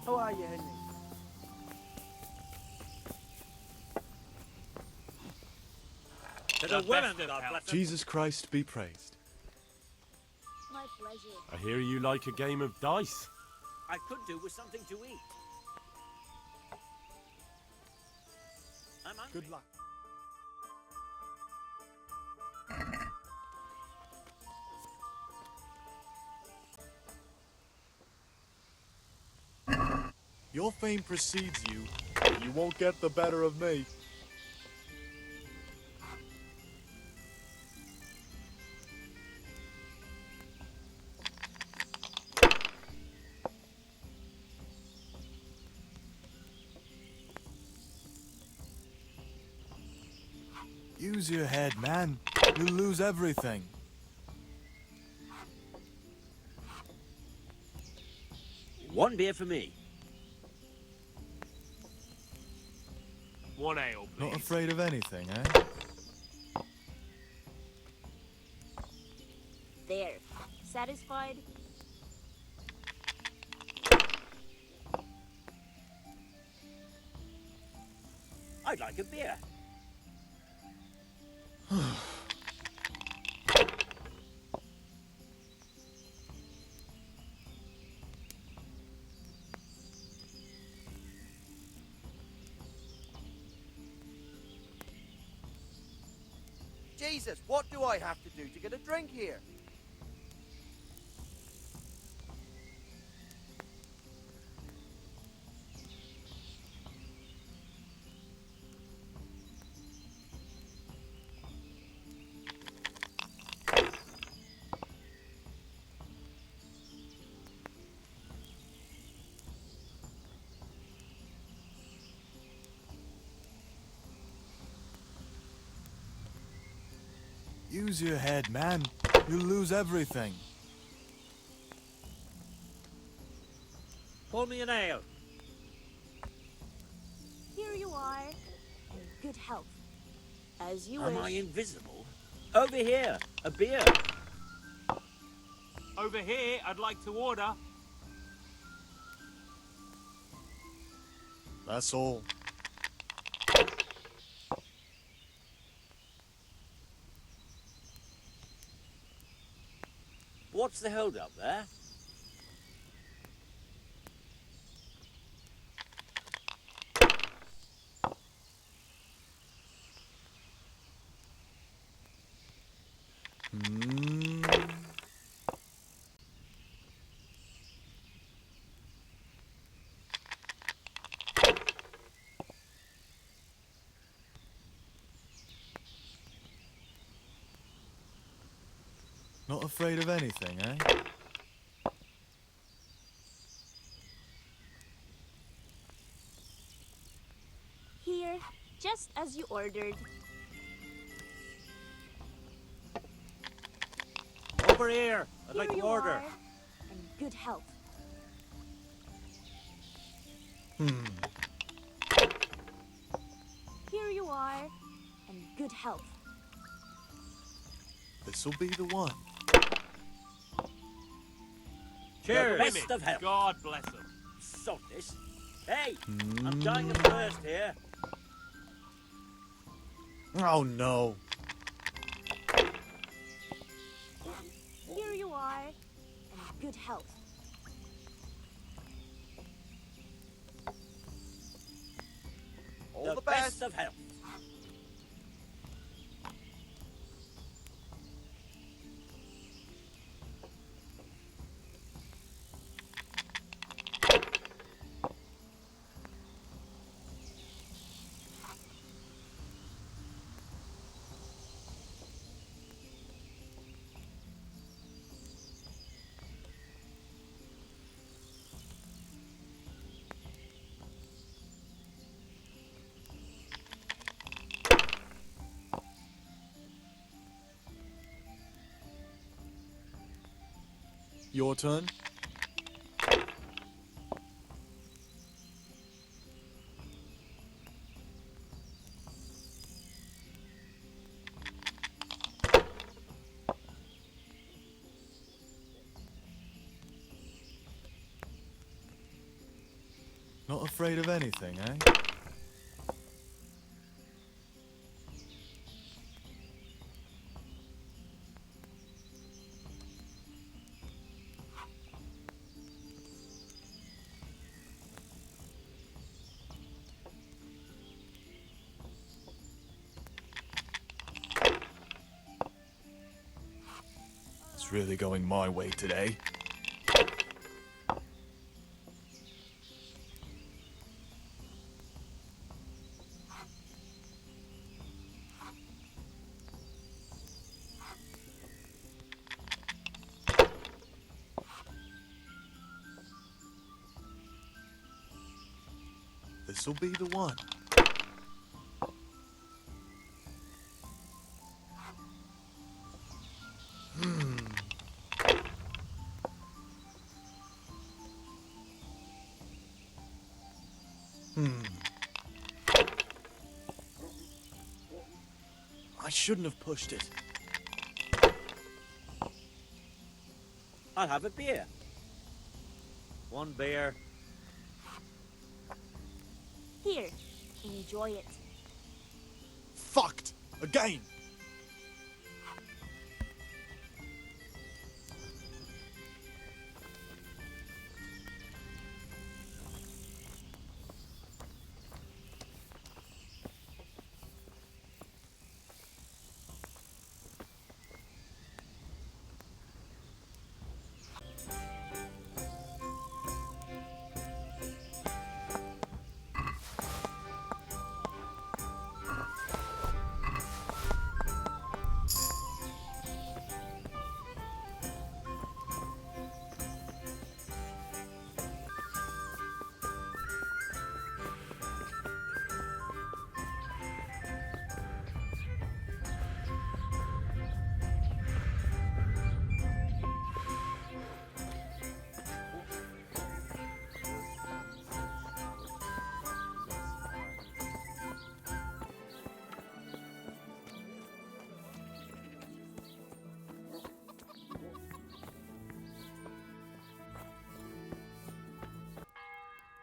How are you, Henry? To the women, God bless them. Jesus Christ be praised. My pleasure. I hear you like a game of dice. I could do with something to eat. I'm hungry. Good luck. Your fame precedes you. You won't get the better of me. Use your head, man. You'll lose everything. One beer for me. One ale, please. Not afraid of anything, eh? There. Satisfied? I'd like a beer. Jesus, what do I have to do to get a drink here? Use your head, man. You'll lose everything. Pour me an ale. Here you are. In good health. As you Am wish. I invisible? Over here, a beer. Over here, I'd like to order. That's all. What's the hold up there? Not afraid of anything, eh? Here, just as you ordered. Over here. I'd like Here to you order. are. In good health. Here you are. In good health. This'll be the one. Cheers. Women, Best of health. God bless them. Sod this. Hey, I'm dying of thirst here. Oh no. Here you are. In good health. All the best. of health. Your turn. Not afraid of anything, eh? It's really going my way today. This'll be the one. I shouldn't have pushed it. I'll have a beer. One beer. Here, enjoy it. Fucked! Again!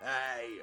Hey!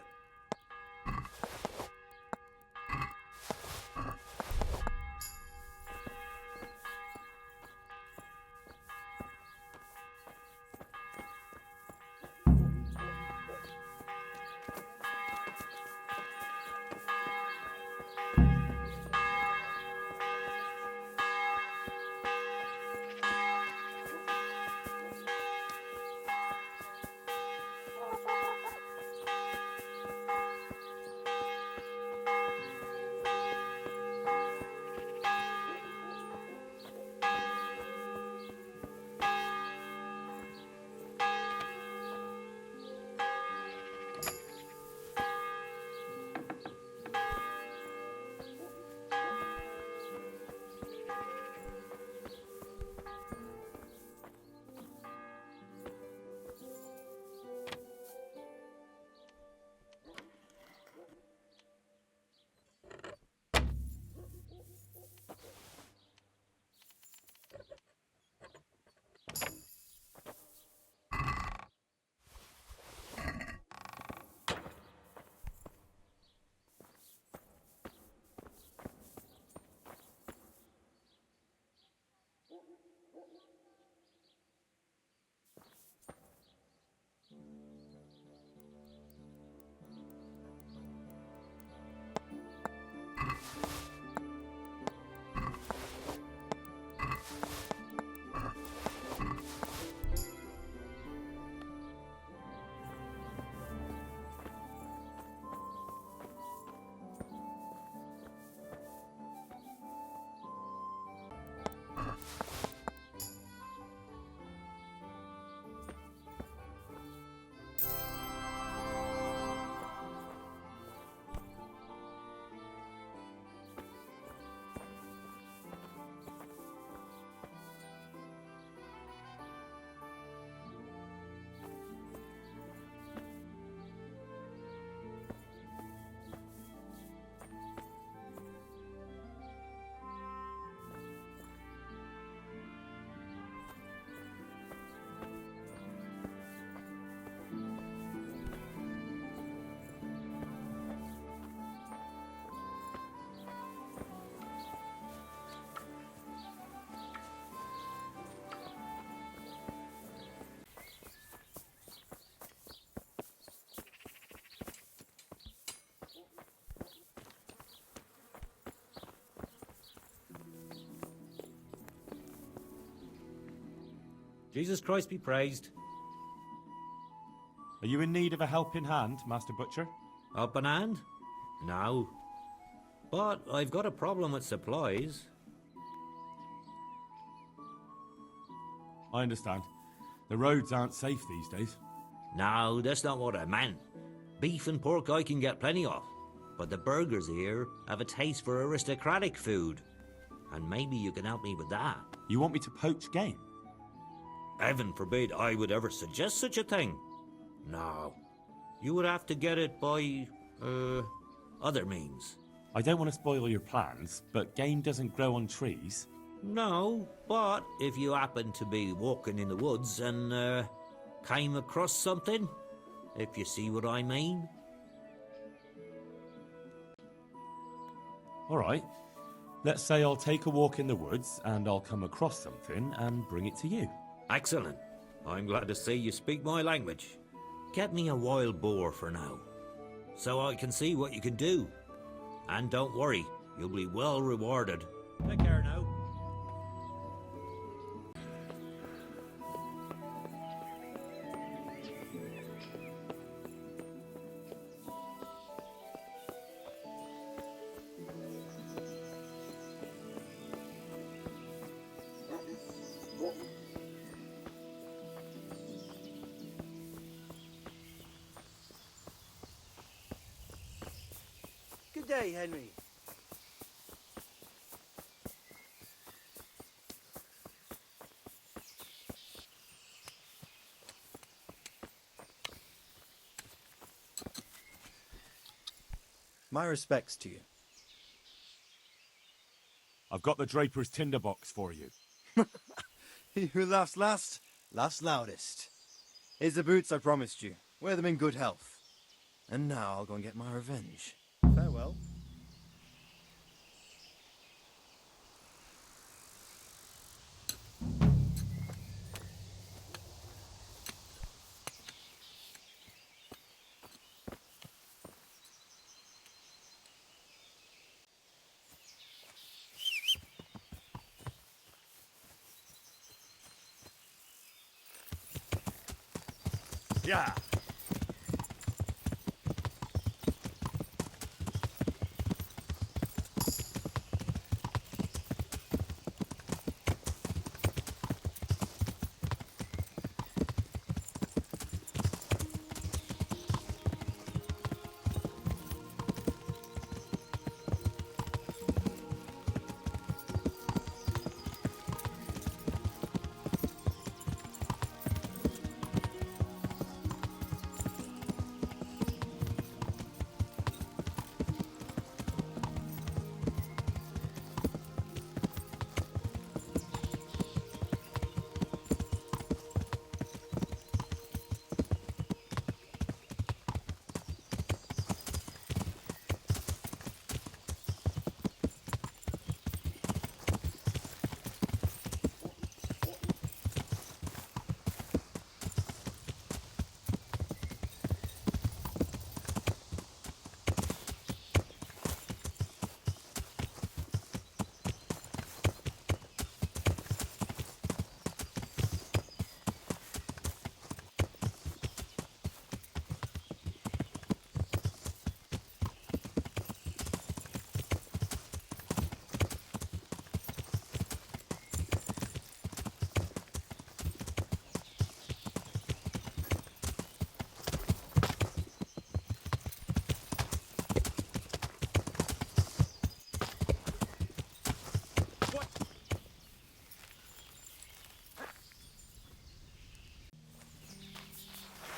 Jesus Christ be praised. Are you in need of a helping hand, Master Butcher? Up an hand? No. But I've got a problem with supplies. I understand. The roads aren't safe these days. No, that's not what I meant. Beef and pork I can get plenty of. But the burgers here have a taste for aristocratic food. And maybe you can help me with that. You want me to poach game? Heaven forbid I would ever suggest such a thing. No. You would have to get it by, other means. I don't want to spoil your plans, but game doesn't grow on trees. No, but if you happen to be walking in the woods and, came across something, if you see what I mean. All right. Let's say I'll take a walk in the woods and I'll come across something and bring it to you. Excellent. I'm glad to see you speak my language. Get me a wild boar for now, so I can see what you can do. And don't worry, you'll be well rewarded. Take care now. Good day, Henry. My respects to you. I've got the draper's tinderbox for you. He who laughs last, laughs loudest. Here's the boots I promised you. Wear them in good health. And now I'll go and get my revenge. Farewell. Yeah.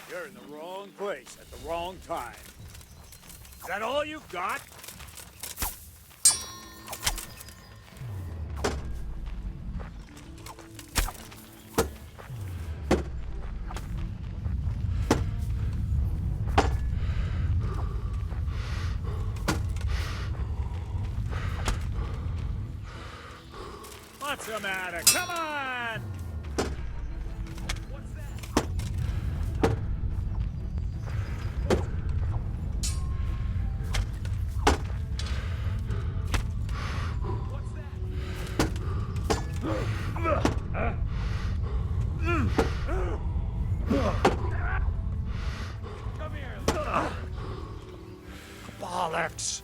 You're in the wrong place at the wrong time. Is that all you've got? What's the matter? Come on! What's that? What's that? bollocks!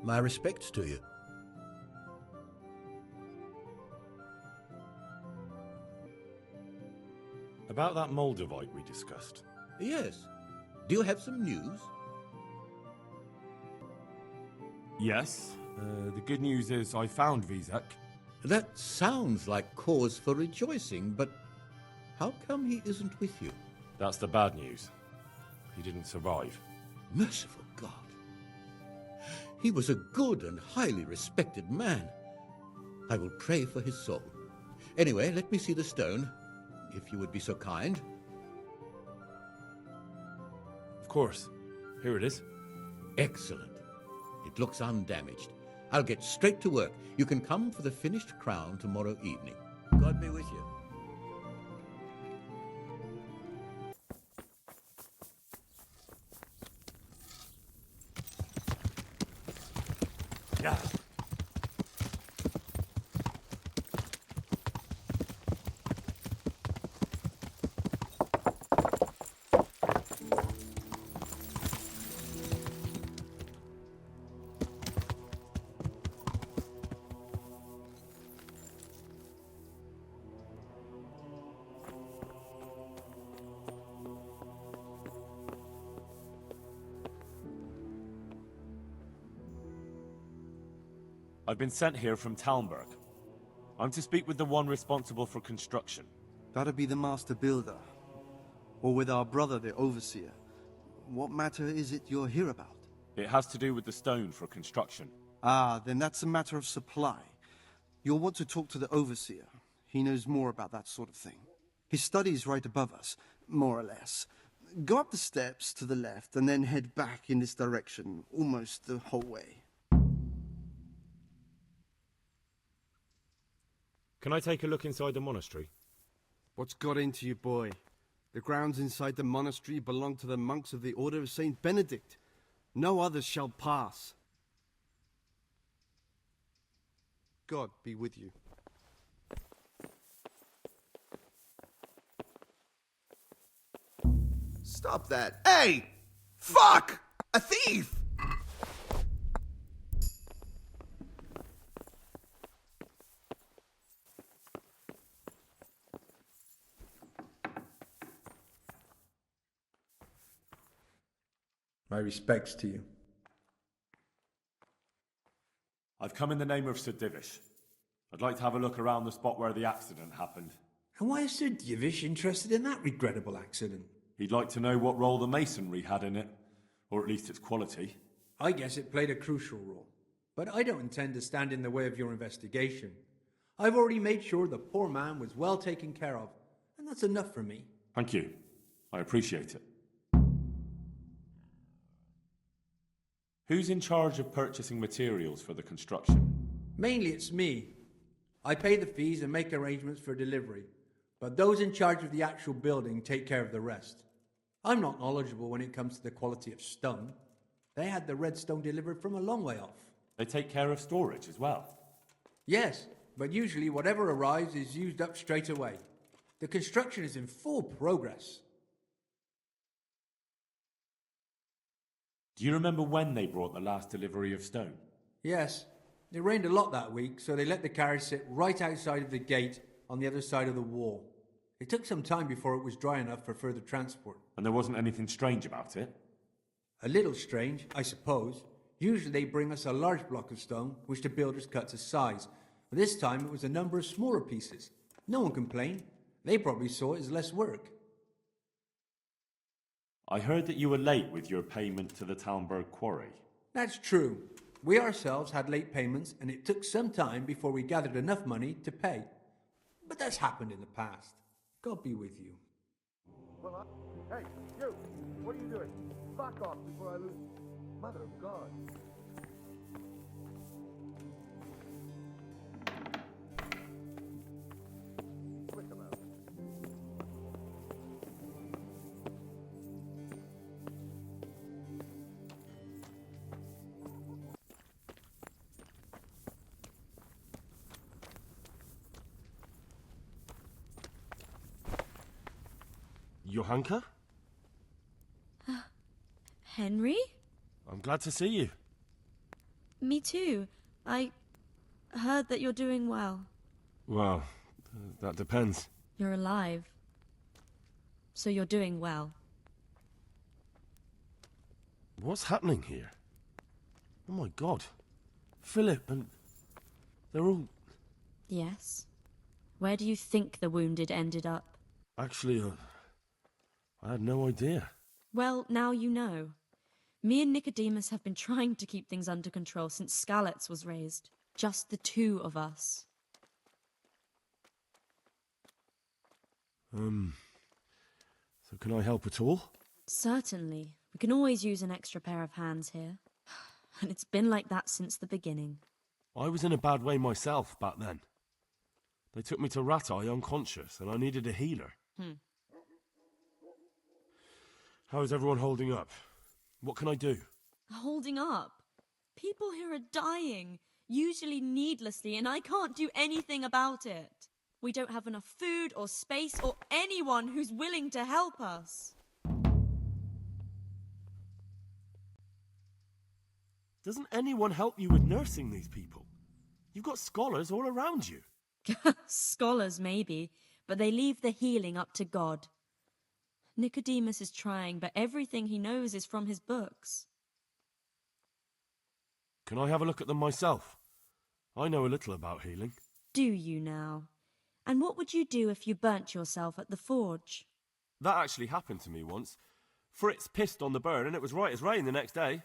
My respects to you. About that Moldavite we discussed. Yes. Do you have some news? Yes. The good news is I found Vizek. That sounds like cause for rejoicing, but how come he isn't with you? That's the bad news. He didn't survive. Merciful God. He was a good and highly respected man. I will pray for his soul. Anyway, let me see the stone, if you would be so kind. Of course. Here it is. Excellent. It looks undamaged. I'll get straight to work. You can come for the finished crown tomorrow evening. God be with you. Yeah. I've been sent here from Talmberg. I'm to speak with the one responsible for construction. That'd be the master builder. Or with our brother, the overseer. What matter is it you're here about? It has to do with the stone for construction. Ah, then that's a matter of supply. You'll want to talk to the overseer. He knows more about that sort of thing. His study's right above us, more or less. Go up the steps to the left and then head back in this direction, almost the whole way. Can I take a look inside the monastery? What's got into you, boy? The grounds inside the monastery belong to the monks of the Order of Saint Benedict. No others shall pass. God be with you. Stop that. Hey! Fuck! A thief! My respects to you. I've come in the name of Sir Divish. I'd like to have a look around the spot where the accident happened. And why is Sir Divish interested in that regrettable accident? He'd like to know what role the masonry had in it, or at least its quality. I guess it played a crucial role. But I don't intend to stand in the way of your investigation. I've already made sure the poor man was well taken care of, and that's enough for me. Thank you. I appreciate it. Who's in charge of purchasing materials for the construction? Mainly it's me. I pay the fees and make arrangements for delivery, but those in charge of the actual building take care of the rest. I'm not knowledgeable when it comes to the quality of stone. They had the red stone delivered from a long way off. They take care of storage as well? Yes, but usually whatever arrives is used up straight away. The construction is in full progress. Do you remember when they brought the last delivery of stone? Yes, it rained a lot that week, so they let the carriage sit right outside of the gate on the other side of the wall. It took some time before it was dry enough for further transport. And there wasn't anything strange about it? A little strange, I suppose. Usually they bring us a large block of stone, which the builders cut to size. But this time it was a number of smaller pieces. No one complained. They probably saw it as less work. I heard that you were late with your payment to the Talmberg quarry. That's true. We ourselves had late payments, and it took some time before we gathered enough money to pay. But that's happened in the past. God be with you. Well, hey, you! What are you doing? Back off before I lose... Mother of God. Quick them out. Johanka? Henry? I'm glad to see you. Me too. I heard that you're doing well. Well, that depends. You're alive. So you're doing well. What's happening here? Oh my God. Philip and... they're all... Yes. Where do you think the wounded ended up? Actually, I had no idea. Well, now you know. Me and Nicodemus have been trying to keep things under control since Skalitz was raised. Just the two of us. So can I help at all? Certainly. We can always use an extra pair of hands here. And it's been like that since the beginning. I was in a bad way myself back then. They took me to Ratai unconscious, and I needed a healer. How is everyone holding up? What can I do? Holding up? People here are dying, usually needlessly, and I can't do anything about it. We don't have enough food or space or anyone who's willing to help us. Doesn't anyone help you with nursing these people? You've got scholars all around you. Scholars, maybe, but they leave the healing up to God. Nicodemus is trying, but everything he knows is from his books. Can I have a look at them myself? I know a little about healing. Do you now? And what would you do if you burnt yourself at the forge? That actually happened to me once. Fritz pissed on the burn and it was right as rain the next day.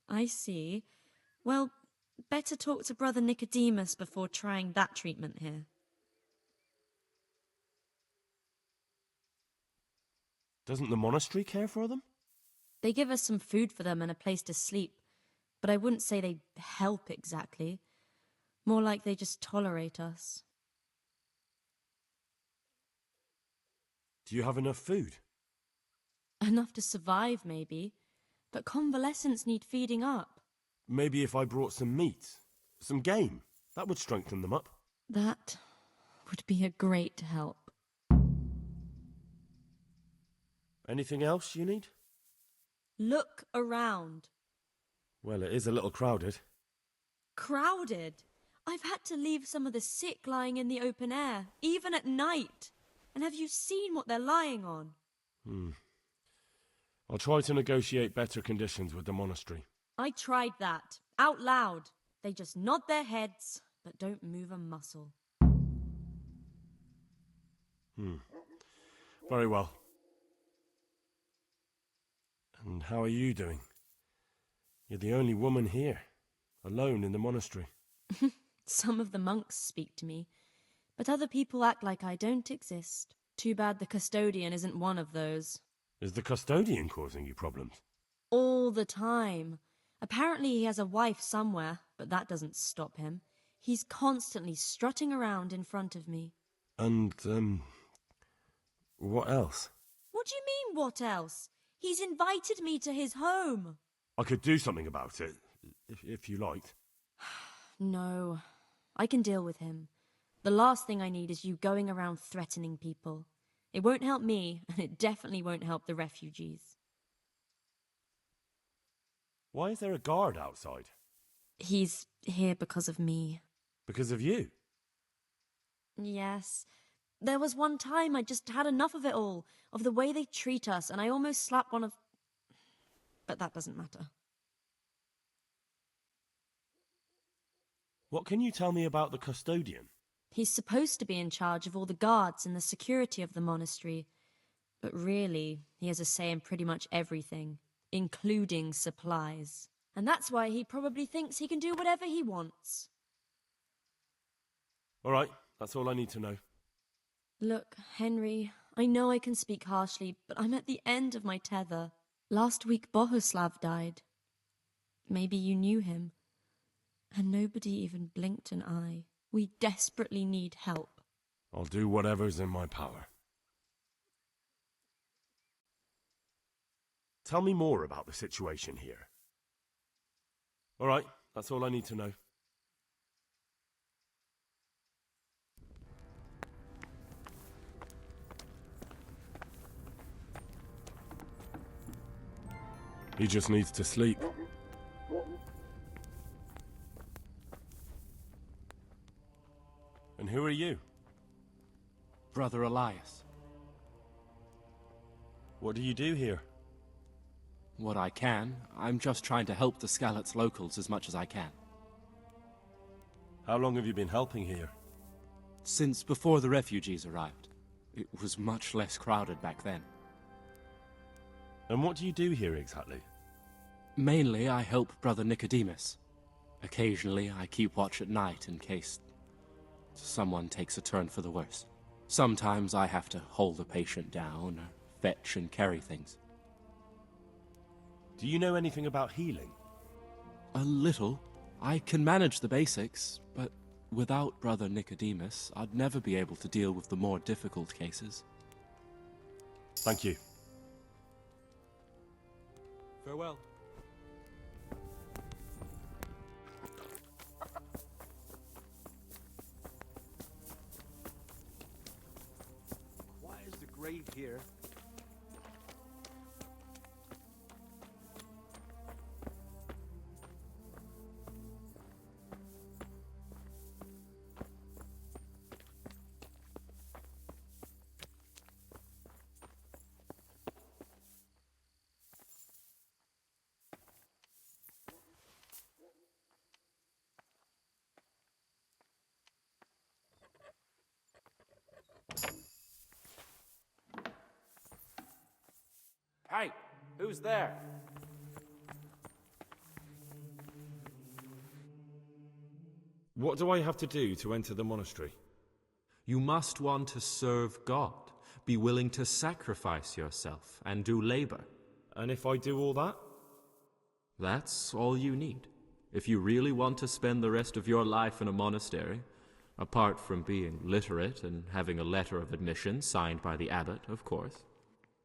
I see. Well, better talk to Brother Nicodemus before trying that treatment here. Doesn't the monastery care for them? They give us some food for them and a place to sleep, but I wouldn't say they help exactly. More like they just tolerate us. Do you have enough food? Enough to survive, maybe, but convalescents need feeding up. Maybe if I brought some meat, some game, that would strengthen them up. That would be a great help. Anything else you need? Look around. Well, it is a little crowded. Crowded? I've had to leave some of the sick lying in the open air, even at night. And have you seen what they're lying on? I'll try to negotiate better conditions with the monastery. I tried that, out loud. They just nod their heads, but don't move a muscle. Very well. And how are you doing? You're the only woman here, alone in the monastery. Some of the monks speak to me, but other people act like I don't exist. Too bad the custodian isn't one of those. Is the custodian causing you problems? All the time. Apparently he has a wife somewhere, but that doesn't stop him. He's constantly strutting around in front of me. And, what else? What do you mean, what else? He's invited me to his home. I could do something about it, if you liked. No, I can deal with him. The last thing I need is you going around threatening people. It won't help me, and it definitely won't help the refugees. Why is there a guard outside? He's here because of me. Because of you? Yes. There was one time I just had enough of it all, of the way they treat us, and I almost slapped one of... But that doesn't matter. What can you tell me about the custodian? He's supposed to be in charge of all the guards and the security of the monastery, but really, he has a say in pretty much everything, including supplies. And that's why he probably thinks he can do whatever he wants. All right, that's all I need to know. Look, Henry, I know I can speak harshly, but I'm at the end of my tether. Last week Bohuslav died. Maybe you knew him. And nobody even blinked an eye. We desperately need help. I'll do whatever's in my power. Tell me more about the situation here. All right, that's all I need to know. He just needs to sleep. And who are you? Brother Elias. What do you do here? What I can. I'm just trying to help the Skalitz locals as much as I can. How long have you been helping here? Since before the refugees arrived. It was much less crowded back then. And what do you do here exactly? Mainly, I help Brother Nicodemus. Occasionally, I keep watch at night in case someone takes a turn for the worse. Sometimes I have to hold a patient down or fetch and carry things. Do you know anything about healing? A little. I can manage the basics, but without Brother Nicodemus, I'd never be able to deal with the more difficult cases. Thank you. Farewell. Why is the grave here? Hey, who's there? What do I have to do to enter the monastery? You must want to serve God, be willing to sacrifice yourself, and do labor. And if I do all that? That's all you need. If you really want to spend the rest of your life in a monastery, apart from being literate and having a letter of admission signed by the abbot, of course.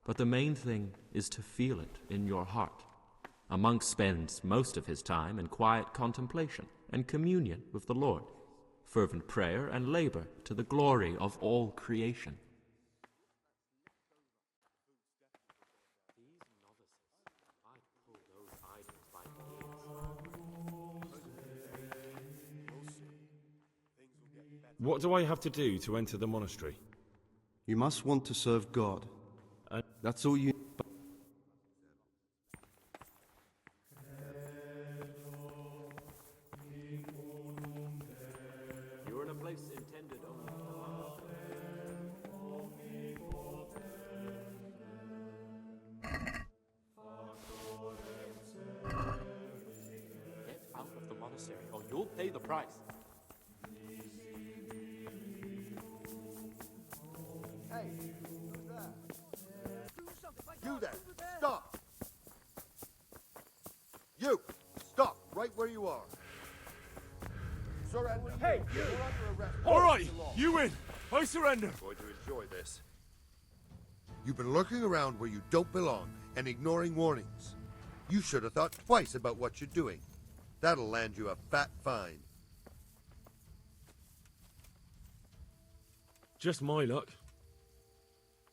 But the main thing is to feel it in your heart. A monk spends most of his time in quiet contemplation and communion with the Lord, fervent prayer and labor to the glory of all creation. What do I have to do to enter the monastery? You must want to serve God. That's all you... place intended only for Get out of the monastery, or you'll pay the price. Hey, who's that? You there! Stop! You! Stop right where you are. Surrender. Hey, you! You're under arrest. All right, you win. I surrender. Going to enjoy this. You've been lurking around where you don't belong and ignoring warnings. You should have thought twice about what you're doing. That'll land you a fat fine. Just my luck.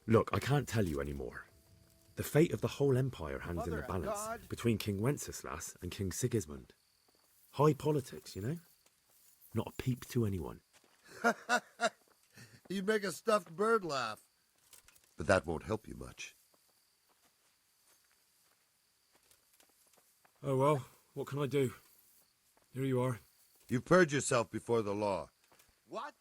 Look, I can't tell you anymore. The fate of the whole empire hangs in the balance between King Wenceslas and King Sigismund. High politics, you know? Not a peep to anyone. You make a stuffed bird laugh. But that won't help you much. Oh well, what can I do? Here you are. You've purged yourself before the law. What?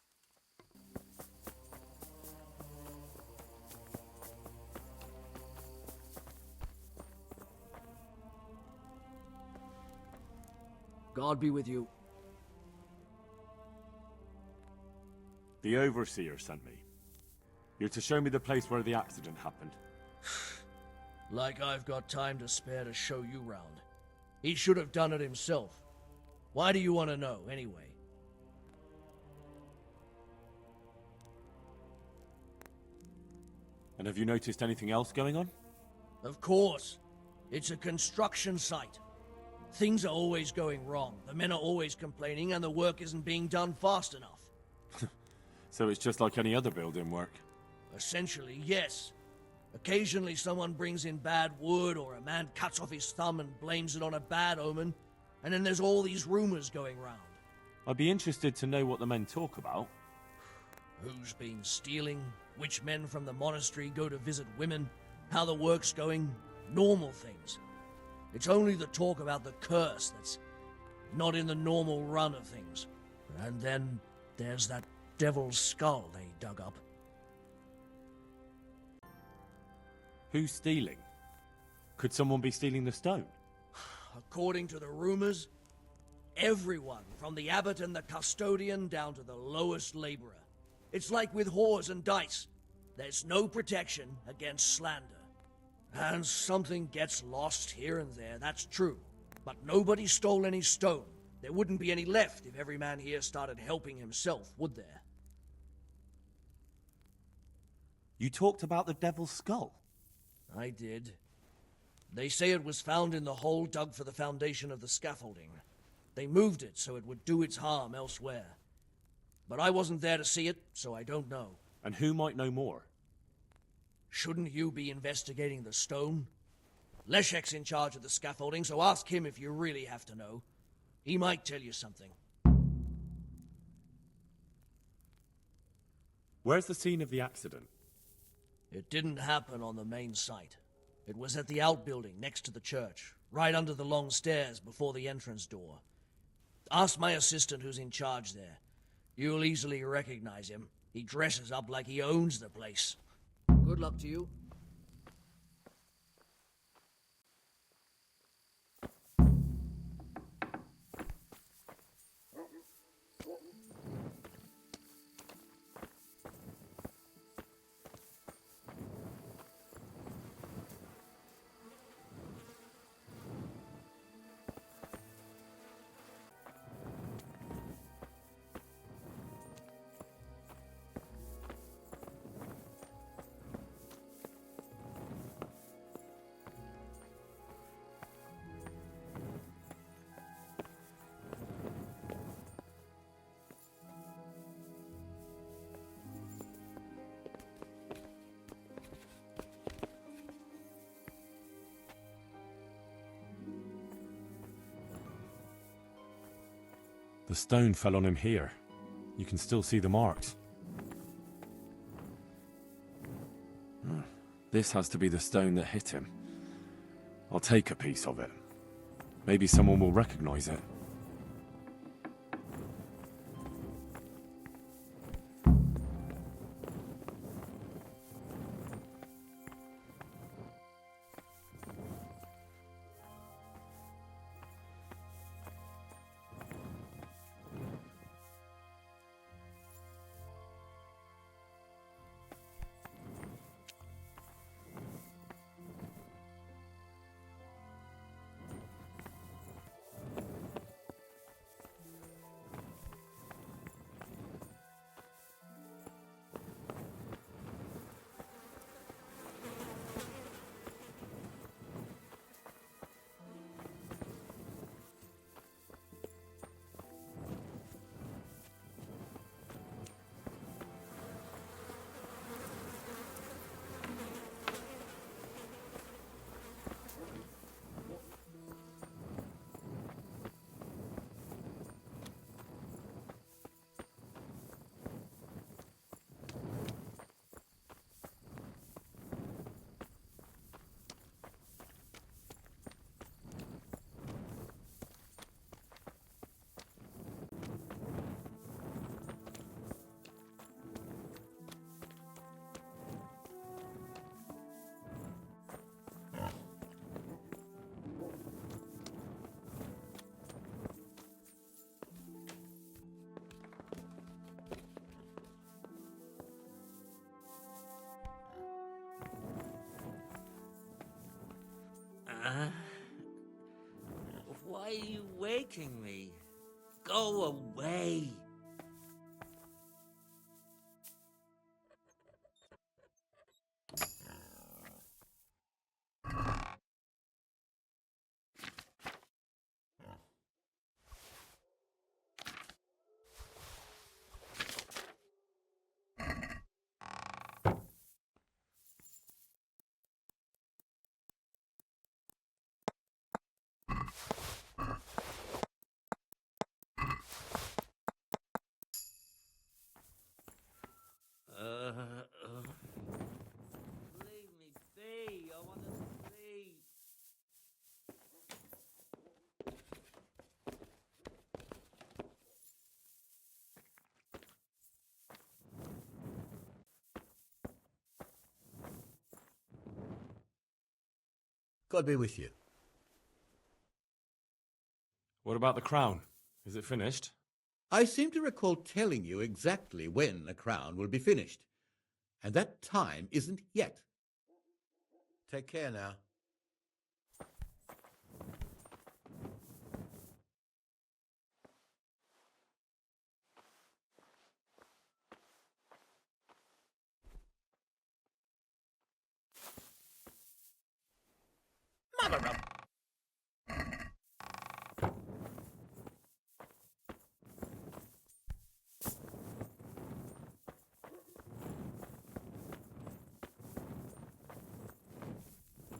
God be with you. The Overseer sent me. You're to show me the place where the accident happened. Like I've got time to spare to show you round. He should have done it himself. Why do you want to know, anyway? And have you noticed anything else going on? Of course. It's a construction site. Things are always going wrong. The men are always complaining, and the work isn't being done fast enough. So it's just like any other building work? Essentially, yes. Occasionally someone brings in bad wood, or a man cuts off his thumb and blames it on a bad omen, and then there's all these rumors going round. I'd be interested to know what the men talk about. Who's been stealing, which men from the monastery go to visit women, how the work's going, normal things. It's only the talk about the curse that's not in the normal run of things. And then there's that devil's skull they dug up. Who's stealing? Could someone be stealing the stone? According to the rumors, everyone, from the abbot and the custodian down to the lowest laborer. It's like with whores and dice. There's no protection against slander. And something gets lost here and there, that's true. But nobody stole any stone. There wouldn't be any left if every man here started helping himself, would there? You talked about the devil's skull. I did. They say it was found in the hole dug for the foundation of the scaffolding. They moved it so it would do its harm elsewhere. But I wasn't there to see it, so I don't know. And who might know more? Shouldn't you be investigating the stone? Leszek's in charge of the scaffolding, so ask him if you really have to know. He might tell you something. Where's the scene of the accident? It didn't happen on the main site. It was at the outbuilding next to the church, right under the long stairs before the entrance door. Ask my assistant who's in charge there. You'll easily recognize him. He dresses up like he owns the place. Good luck to you. The stone fell on him here. You can still see the marks. This has to be the stone that hit him. I'll take a piece of it. Maybe someone will recognize it. waking me. Go away. Leave me be. I want to sleep. God be with you. What about the crown? Is it finished? I seem to recall telling you exactly when the crown will be finished, and that time isn't yet. Take care now. Mother of